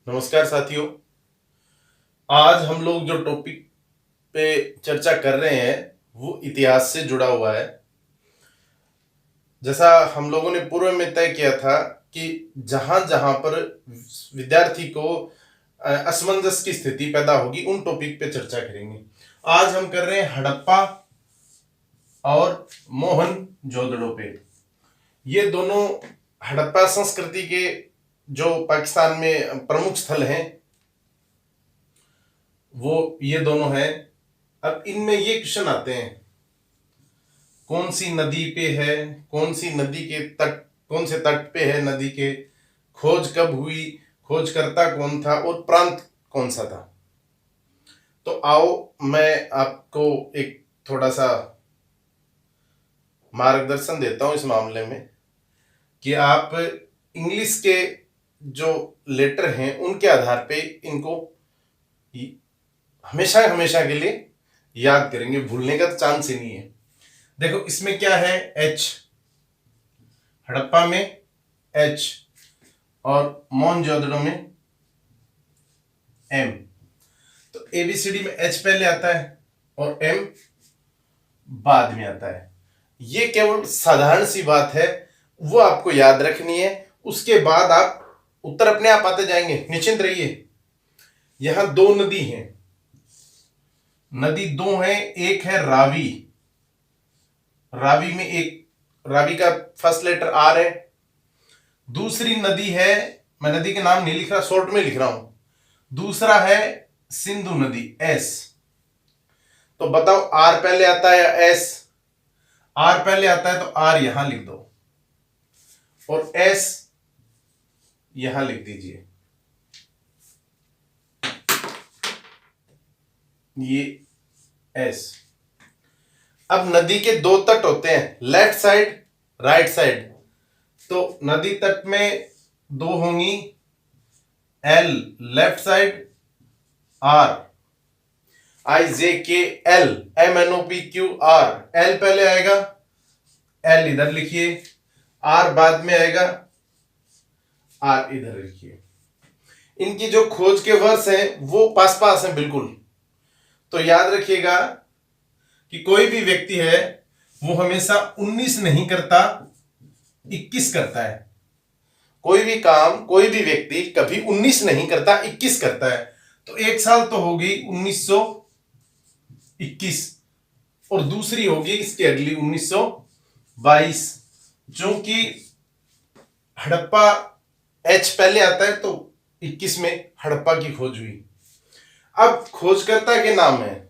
नमस्कार साथियों। आज हम लोग जो टॉपिक पे चर्चा कर रहे हैं वो इतिहास से जुड़ा हुआ है। जैसा हम लोगों ने पूर्व में तय किया था कि जहां जहां पर विद्यार्थी को असमंजस की स्थिति पैदा होगी उन टॉपिक पे चर्चा करेंगे। आज हम कर रहे हैं हड़प्पा और मोहनजोदड़ो पे। ये दोनों हड़प्पा संस्कृति के जो पाकिस्तान में प्रमुख स्थल हैं वो ये दोनों हैं। अब इनमें ये क्वेश्चन आते हैं, कौन सी नदी पे है, कौन सी नदी के तट, कौन से तट पे है नदी के, खोज कब हुई, खोजकर्ता कौन था और प्रांत कौन सा था। तो आओ मैं आपको एक थोड़ा सा मार्गदर्शन देता हूं इस मामले में कि आप इंग्लिश के जो लेटर हैं उनके आधार पे इनको हमेशा हमेशा के लिए याद करेंगे, भूलने का चांस ही नहीं है। देखो इसमें क्या है, एच, हड़प्पा में एच और मोहनजोदड़ो में एम। तो एबीसीडी में एच पहले आता है और एम बाद में आता है। ये केवल साधारण सी बात है, वो आपको याद रखनी है। उसके बाद आप उत्तर अपने आप आते जाएंगे, निश्चिंत रहिए। यहां दो नदी हैं, नदी दो हैं। एक है रावी, रावी में एक, रावी का फर्स्ट लेटर आर है। दूसरी नदी है, मैं नदी के नाम नहीं लिख रहा, शॉर्ट में लिख रहा हूं। दूसरा है सिंधु नदी, एस। तो बताओ आर पहले आता है या एस? आर पहले आता है तो आर यहां लिख दो और एस यहां लिख दीजिए। ये एस। अब नदी के दो तट होते हैं, लेफ्ट साइड राइट साइड। तो नदी तट में दो होंगी, L left side, R I J K L, M N O P Q R. L पहले आएगा, एल इधर लिखिए, आर बाद में आएगा, आर इधर लिखिए। इनकी जो खोज के वर्ष हैं वो पास पास हैं बिल्कुल। तो याद रखिएगा कि कोई भी व्यक्ति है वो हमेशा 19 नहीं करता, 21 करता है। कोई भी काम, कोई भी व्यक्ति कभी 19 नहीं करता, 21 करता है। तो एक साल तो होगी 1921 और दूसरी होगी इसकी अगली 1922। जो कि हड़प्पा एच पहले आता है तो 21 में हड़प्पा की खोज हुई। अब खोजकर्ता के नाम है,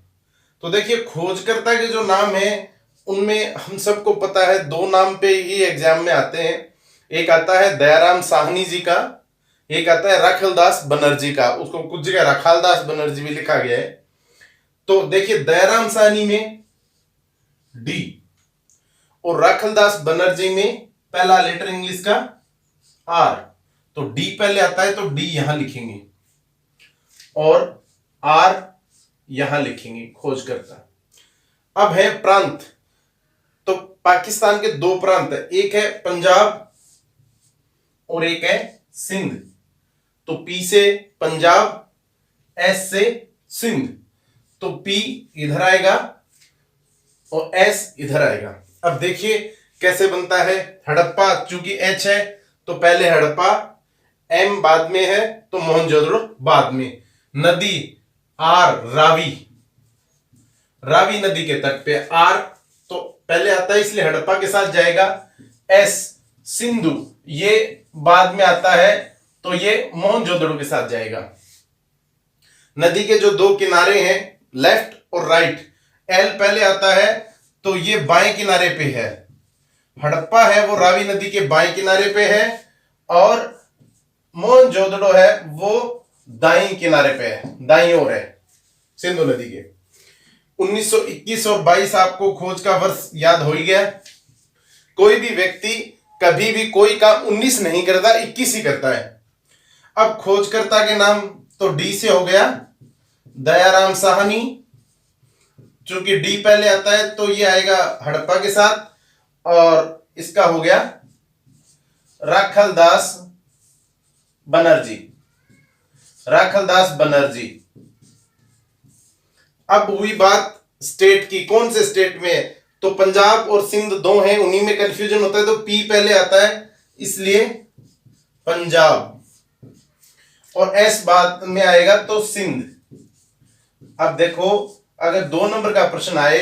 तो देखिए खोजकर्ता के जो नाम है उनमें हम सबको पता है दो नाम पे ही एग्जाम में आते हैं। एक आता है दयाराम साहनी जी का, एक आता है राखलदास बनर्जी का। उसको कुछ जगह राखालदास बनर्जी भी लिखा गया है। तो देखिए दयाराम साहनी में डी और राखलदास बनर्जी में पहला लेटर इंग्लिश का आर। तो डी पहले आता है तो डी यहां लिखेंगे और आर यहां लिखेंगे, खोजकर्ता। अब है प्रांत। तो पाकिस्तान के दो प्रांत है, एक है पंजाब और एक है सिंध। तो पी से पंजाब, एस से सिंध। तो पी इधर आएगा और एस इधर आएगा। अब देखिए कैसे बनता है। हड़प्पा चूंकि एच है तो पहले हड़प्पा, एम बाद में है तो मोहनजोदड़ो बाद में। नदी आर रावी, रावी नदी के तट पे। आर तो पहले आता है इसलिए हड़प्पा के साथ जाएगा। एस सिंधु ये बाद में आता है तो ये मोहनजोदड़ो के साथ जाएगा। नदी के जो दो किनारे हैं लेफ्ट और राइट, एल पहले आता है तो ये बाएं किनारे पे है। हड़प्पा है वो रावी नदी के बाएं किनारे पे है और मोहनजोदड़ो है वो दाईं किनारे पे है, दाईं ओर है सिंधु नदी के। 1921 और 22 आपको खोज का वर्ष याद हो ही गया। कोई भी व्यक्ति कभी भी कोई काम 19 नहीं करता, 21 ही करता है। अब खोजकर्ता के नाम तो डी से हो गया, दयाराम साहनी। चूंकि डी पहले आता है तो ये आएगा हड़प्पा के साथ, और इसका हो गया राखलदास बनर्जी। राखलदास बनर्जी। अब हुई बात स्टेट की, कौन से स्टेट में है? तो पंजाब और सिंध दो हैं, उन्हीं में कंफ्यूजन होता है, तो पी पहले आता है इसलिए पंजाब, और एस बाद में आएगा तो सिंध। अब देखो, अगर 2 नंबर का प्रश्न आए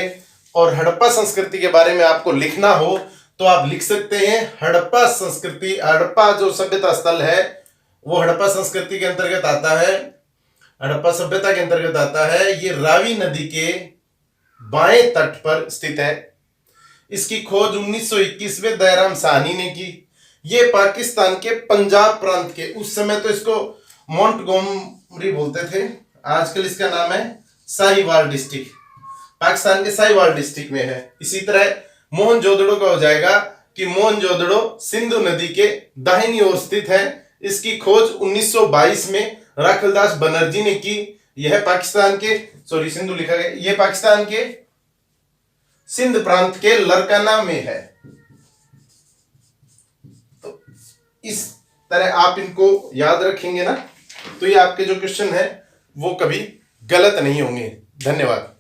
और हड़प्पा संस्कृति के बारे में आपको लिखना हो तो आप लिख सकते हैं हड़प्पा संस्कृति। हड़प्पा जो सभ्यता स्थल है वो हड़प्पा संस्कृति के अंतर्गत आता है, हड़प्पा सभ्यता के अंतर्गत आता है। ये रावी नदी के बाएं तट पर स्थित है। इसकी खोज 1921 में दयाराम साहनी ने की। ये पाकिस्तान के पंजाब प्रांत के, उस समय तो इसको मोंटगोमरी बोलते थे, आजकल इसका नाम है साहिवाल डिस्ट्रिक्ट, पाकिस्तान के साहिवाल डिस्ट्रिक्ट में है। इसी तरह मोहनजोदड़ो का हो जाएगा कि मोहनजोदड़ो सिंधु नदी के दाहिनी ओर स्थित है। इसकी खोज 1922 में राखलदास बनर्जी ने की। यह पाकिस्तान के, सॉरी सिंधु लिखा गया, यह पाकिस्तान के सिंध प्रांत के लरकाना में है। तो इस तरह आप इनको याद रखेंगे ना, तो ये आपके जो क्वेश्चन है वो कभी गलत नहीं होंगे। धन्यवाद।